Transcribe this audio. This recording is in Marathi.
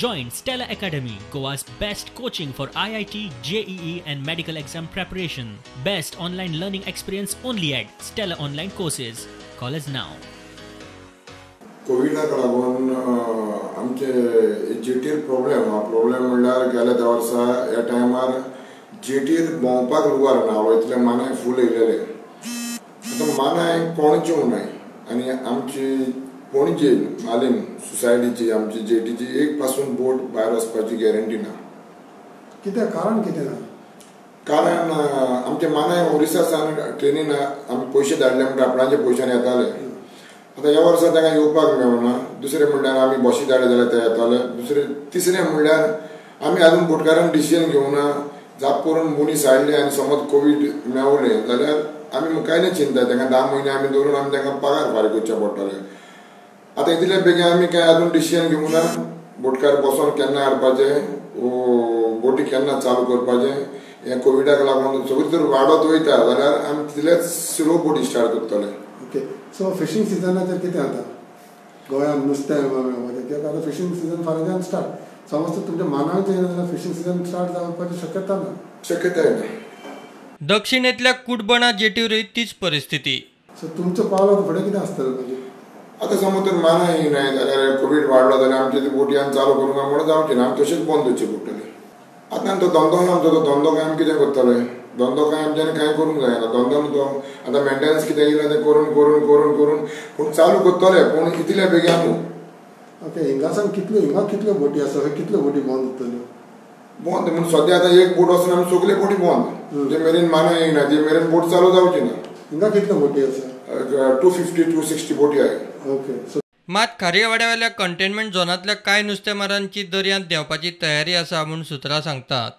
Join Stella Academy, Goa's best coaching for IIT, JEE and medical exam preparation. Best online learning experience only at Stella Online Courses. Call us now. कोविडाक लागून आमचे जेटीर प्रॉब्लेम म्हणल्यार गेल्या त्या वर्सा ह्या टायमार जेटीर भोंवपाक लुगार ना इतले मानाय फूल येयलेले. आतां मानाय पणजे उनाय आनी आमची पणजे मालीम सोसायटीची आमची जेटीची एक पासून बोट भायर वचपाची गॅरंटी ना. कित्याक कारण कितें ना? कारण आमचे मानाय ओरिसासान ट्रेनीन आमी पयशे धाडले म्हणटा आपणाचे पयशांनी येताले. आता ह्या वर्सा तांकां येवपाक मेळना. दुसरें म्हणल्यार आमी बशी धाडले जाल्यार ते येताले. तिसरें म्हणल्यार आमी आजून बोटकारान डिसिजन घेवना. जाप करून मनीस हाडले आनी समज कोवीड मेवलें जाल्यार आमी कांय ना चिंता. तांकां 10 म्हयने आमी दवरून आमी तांकां पगार फारीक करचे पडटले. आतां इतले बेगीन आमी कांय आजून डिसिजन घेवना. बोटकार बसोन केन्ना हाडपाचे, बोटी केन्ना चालू करपाचे. हे कोविडाक लागून सगळी तर वाडत वयता जाल्यार आमी तितलेच स्लो बोटी स्टार्ट करतले. ओके, सो फिशींग सिजनाचेर कितें जाता गोंयांत नुस्तें कित्याक आतां फिशींग सिजन फाल्यां स्टार्ट. समज तर तुमच्या मानाक येना जाल्यार फिशींग सिजन स्टार्ट जावपाची शक्यता ना. शक्यताय ना. दक्षिणेतल्या कुडबणा जेटीवरय तीच परिस्थिती. सो तुमचो पावलो फुडें कितें आसतलें म्हणजे? आतां समज तर मानाय येयनाय जाल्यार कोवीड वाडलो जाल्यार आमचे ती बोटी आमी चालू करूंक म्हणून जावचें ना. आमी तशेंच बंद करची पडटली. आतां तो धंदो आमचो तो धंदो काय आमी कितें करतले? धंदो काय आमच्यानी कांय करूंक जायना. धंदो आतां मेंटेनन्स कितें येयला तें करून करून करून करून पूण चालू करतले पूण इतले बेगीन आमी. ओके, हिंगासान हिंगा कितल्यो बोटी आसा? कितल्यो बोटी बंद उरतल्यो? बंद म्हणून सद्या आतां एक बोट वचून आमी सगळे बोटी बंद. जे मेरेन मानाय येयना ते मेरेन बोट चालू जावची ना. हिंगा कितल्यो बोटी आसा? 250-260 बोटी आहाय. ओके. मात खारयेवाड्यावेल्या कंटेनमेंट झोनांतल्या कांय नुस्तेमारांची दर्यांत देंवपाची तयारी आसा म्हूण सुत्रां सांगतात.